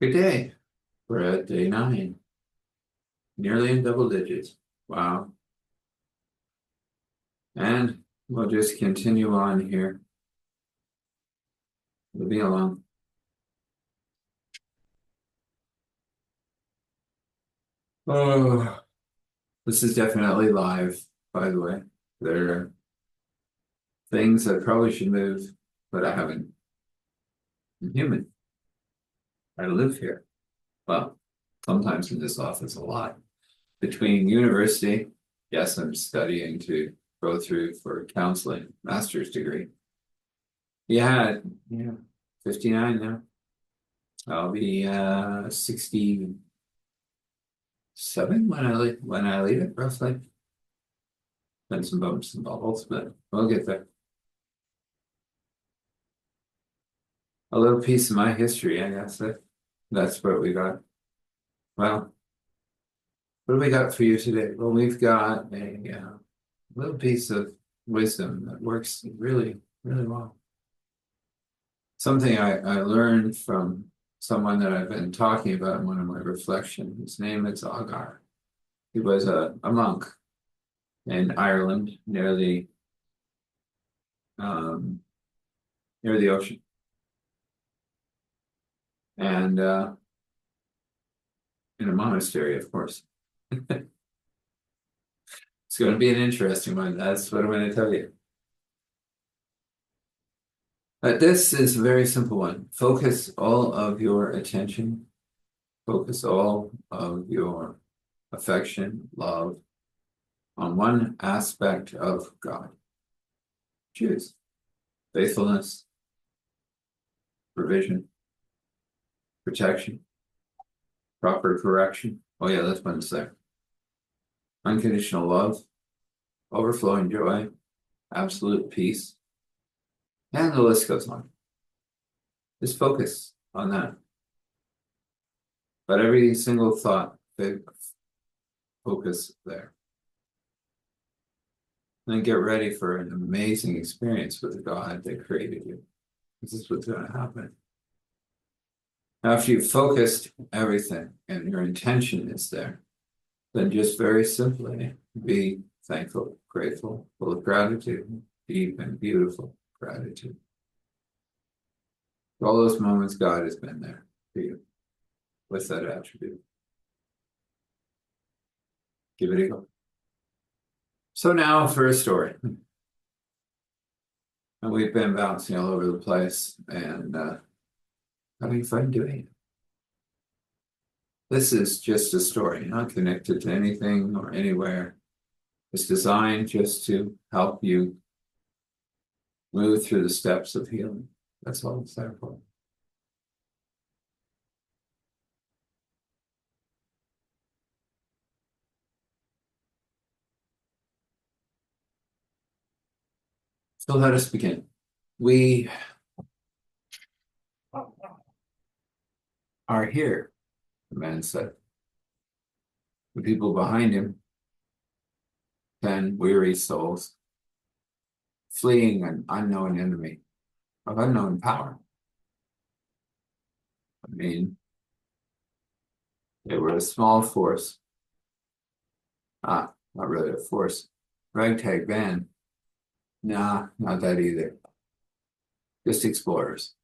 Good day. We're at day 9, nearly in double digits. Wow. And we'll just continue on here. We'll be along. Oh, this is definitely live, by the way. There are things I probably should move, but I haven't. I'm human. I live here. Well, sometimes in this office a lot. Between university, yes, I'm studying to go through for counseling, master's degree. Yeah, 59 now. I'll be 67 when I leave it, roughly. Been some bumps and bubbles, but we'll get there. A little piece of my history, I guess. That's what we got. Well, what do we got for you today? Well, we've got a little piece of wisdom that works really, really well. Something I learned from someone that I've been talking about in one of my reflections. His name is Agar. He was a monk in Ireland um, near the ocean. And in a monastery, of course. It's going to be an interesting one. That's what I'm going to tell you. But this is a very simple one. Focus all of your attention, focus all of your affection, love on one aspect of God. Choose faithfulness, provision, protection, proper correction. Oh, yeah, that's one there. Unconditional love, overflowing joy, absolute peace, and the list goes on. Just focus on that. But every single thought, focus there. And then get ready for an amazing experience with the God that created you. This is what's going to happen. After you've focused everything and your intention is there, then just very simply be thankful, grateful, full of gratitude, deep and beautiful gratitude. For all those moments, God has been there for you with that attribute. Give it a go. So now for a story. And we've been bouncing all over the place and having fun doing it. This is just a story, not connected to anything or anywhere. It's designed just to help you move through the steps of healing. That's all it's there for. So let us begin. We are here, the man said. The people behind him, 10 weary souls, fleeing an unknown enemy of unknown power. I mean, they were a small force. Not really a force. Ragtag band. Nah, not that either. Just explorers.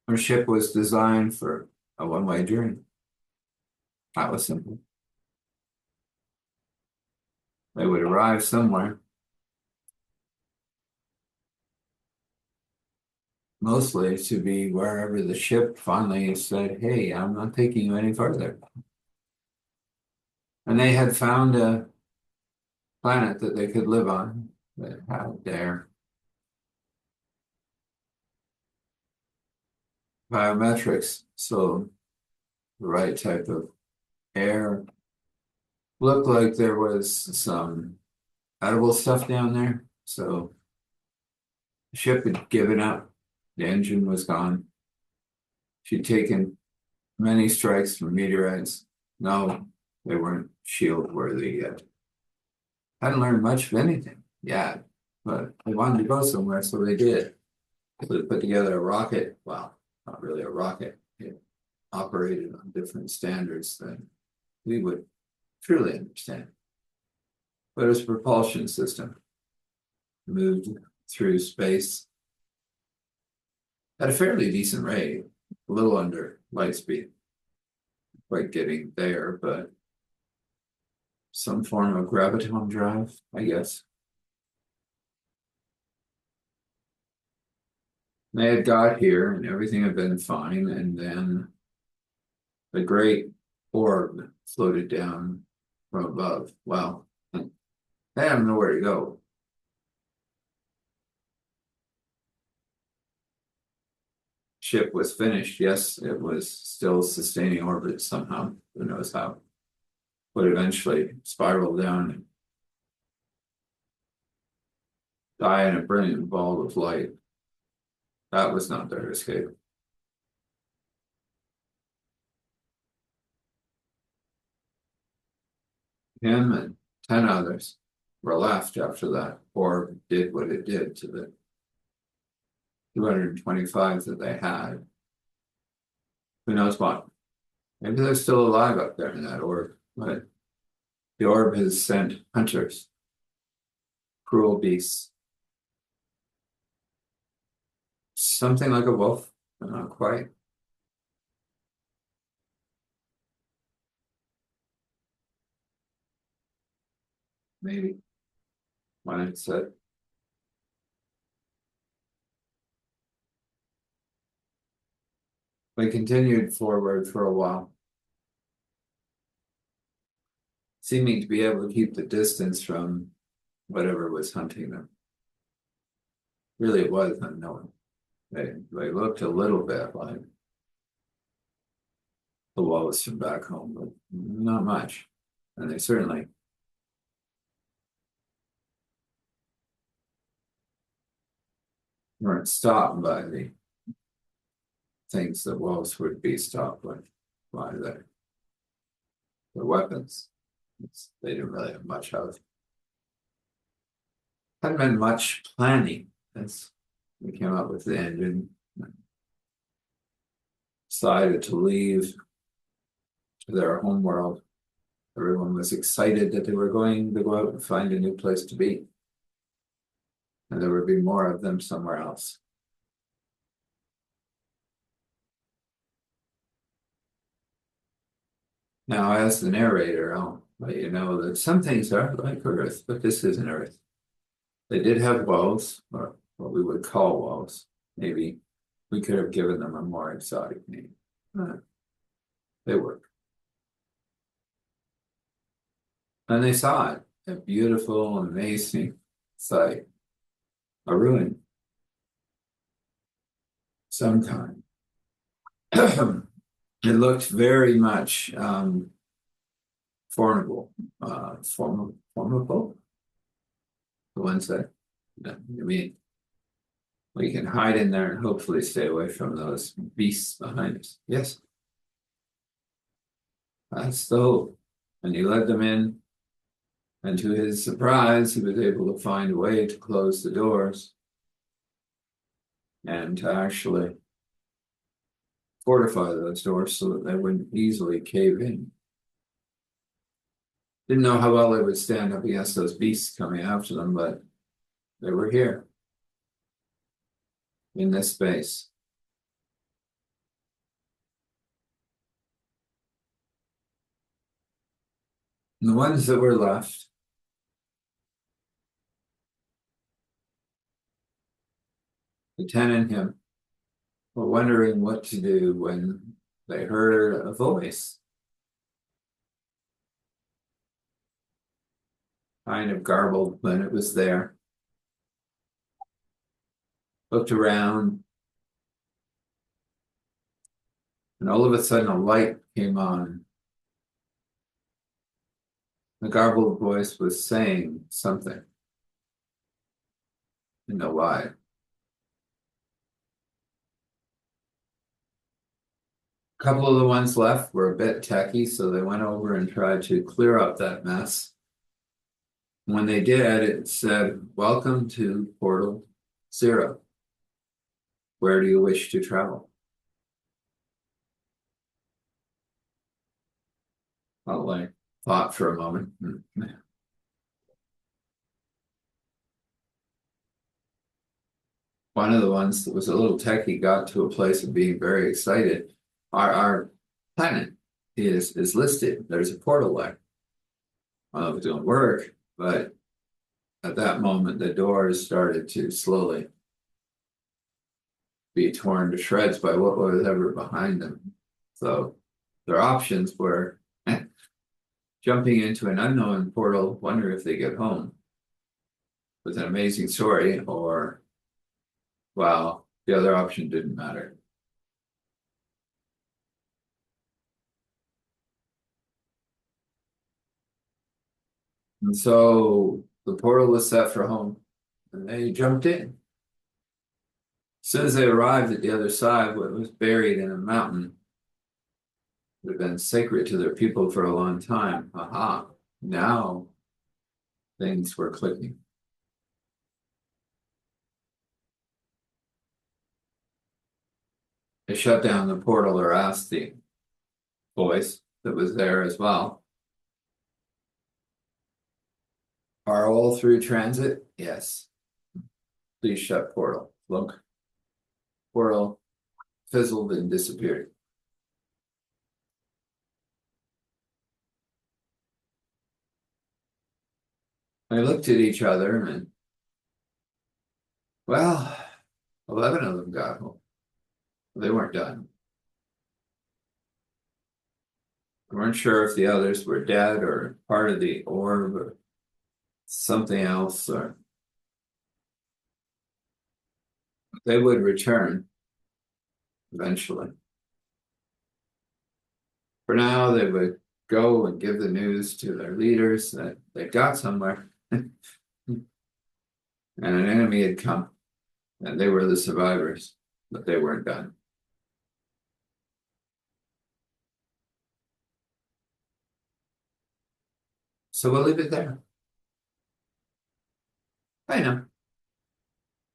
Our ship was designed for a one-way journey. That was simple. They would arrive somewhere. Mostly to be wherever the ship finally said, hey, I'm not taking you any further. And they had found a planet that they could live on that had their biometrics. So the right type of air. Looked like there was some edible stuff down there. So the ship had given up. The engine was gone. She'd taken many strikes from meteorites. No, they weren't shield worthy yet. Hadn't learned much of anything yet, but they wanted to go somewhere, so they did. to put together a rocket. Well, not really a rocket. It operated on different standards than we would truly understand. But it was a propulsion system, moved through space at a fairly decent rate, a little under light speed. Quite getting there, but some form of graviton drive, I guess. They had got here and everything had been fine, and then the great orb floated down from above. Well, they have nowhere to go. Ship was finished. Yes, it was still sustaining orbit somehow. Who knows how? But eventually spiral down and die in a brilliant ball of light. That was not their escape. Him and 10 others were left after that orb did what it did to the 225 that they had. Who knows what? Maybe they're still alive up there in that orb, but the orb has sent hunters, cruel beasts. Something like a wolf, but not quite. Maybe. When it said. We continued forward for a while, seeming to be able to keep the distance from whatever was hunting them. Really, it was unknown. They looked a little bit like the wolves from back home, but not much. And they certainly weren't stopped by the things that wolves would be stopped by their weapons. They didn't really have much of. Hadn't been much planning as we came up with the engine. Decided to leave to their home world. Everyone was excited that they were going to go out and find a new place to be. And there would be more of them somewhere else. Now, as the narrator, I'll let you know that some things are like Earth, but this isn't Earth. They did have wolves, or what we would call wolves. Maybe we could have given them a more exotic name. They work. And they saw it, a beautiful, amazing sight, a ruin, some kind. It looked very much formidable, formidable. The ones that I mean, we can hide in there and hopefully stay away from those beasts behind us. Yes, that's the hope. And he led them in, and to his surprise, he was able to find a way to close the doors and to actually fortify those doors so that they wouldn't easily cave in. Didn't know how well they would stand up against those beasts coming after them, but they were here in this space. And the ones that were left, the 10 and him, were wondering what to do when they heard a voice. Kind of garbled when it was there. Looked around, and all of a sudden a light came on. The garbled voice was saying something. You know why? A couple of the ones left were a bit techy, so they went over and tried to clear up that mess. When they did, it said, "Welcome to Portal 0." Where do you wish to travel? I'll like thought for a moment. One of the ones that was a little techie got to a place of being very excited. Our planet is listed. There's a portal there. Well, it didn't work, but at that moment, the doors started to slowly be torn to shreds by what was ever behind them. So their options were jumping into an unknown portal, wonder if they get home with an amazing story, or, well, the other option didn't matter. And so the portal was set for home, and they jumped in. As soon as they arrived at the other side, what was buried in a mountain would have been sacred to their people for a long time. Aha, now things were clicking. They shut down the portal or asked the voice that was there as well. Are all through transit? Yes. Please shut portal. Look. Portal fizzled and disappeared. They looked at each other and, well, 11 of them got home. They weren't done. They weren't sure if the others were dead or part of the orb or something else, or they would return eventually. For now, they would go and give the news to their leaders that they got somewhere and an enemy had come and they were the survivors, but they weren't done. So we'll leave it there. I know.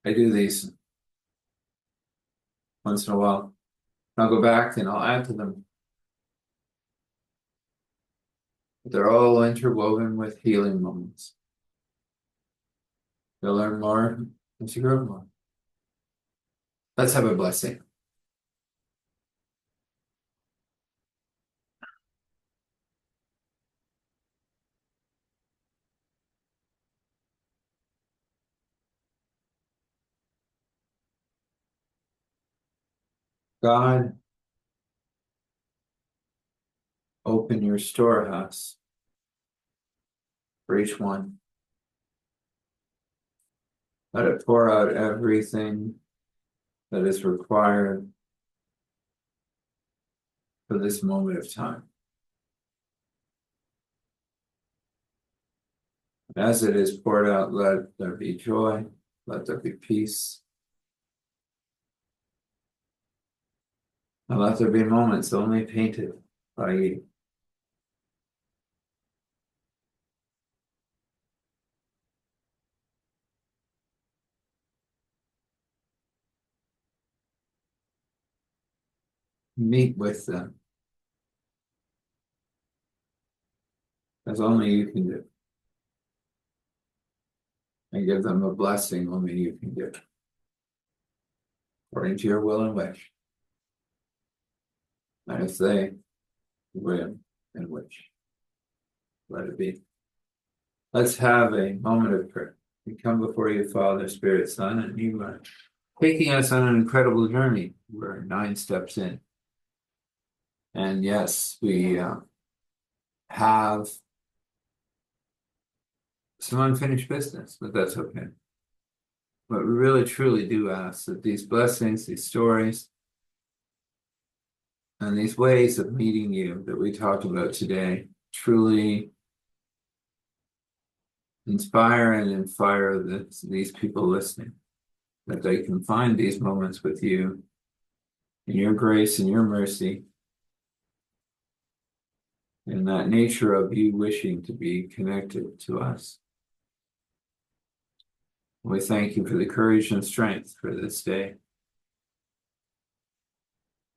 I do these once in a while. I'll go back and I'll add to them. They're all interwoven with healing moments. You'll learn more as you grow more. Let's have a blessing. God, open your storehouse for each one. Let it pour out everything that is required for this moment of time. As it is poured out, let there be joy, let there be peace, and let there be moments only painted by you. Meet with them as only you can do, and give them a blessing only you can give, according to your will and wish. And if they will and wish, let it be. Let's have a moment of prayer. We come before you, Father, Spirit, Son, and you are taking us on an incredible journey. We're 9 steps in. And yes, we have some unfinished business, but that's okay. But we really truly do ask that these blessings, these stories, and these ways of meeting you that we talked about today truly inspire and fire these people listening, that they can find these moments with you in your grace and your mercy, in that nature of you wishing to be connected to us. We thank you for the courage and strength for this day.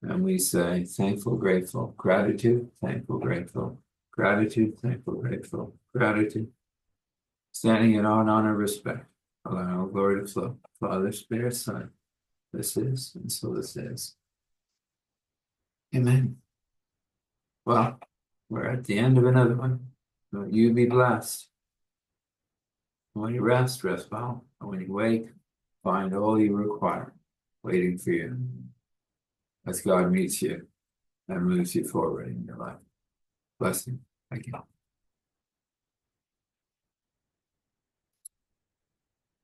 And we say thankful, grateful, gratitude, thankful, grateful, gratitude, thankful, grateful, gratitude. Standing in awe and honor, respect, allow glory to flow. Father, Spirit, Son, this is, and so this is. Amen. Well, we're at the end of another one. May you be blessed. When you rest, rest well. And when you wake, find all you require waiting for you as God meets you and moves you forward in your life. Blessing. Thank you.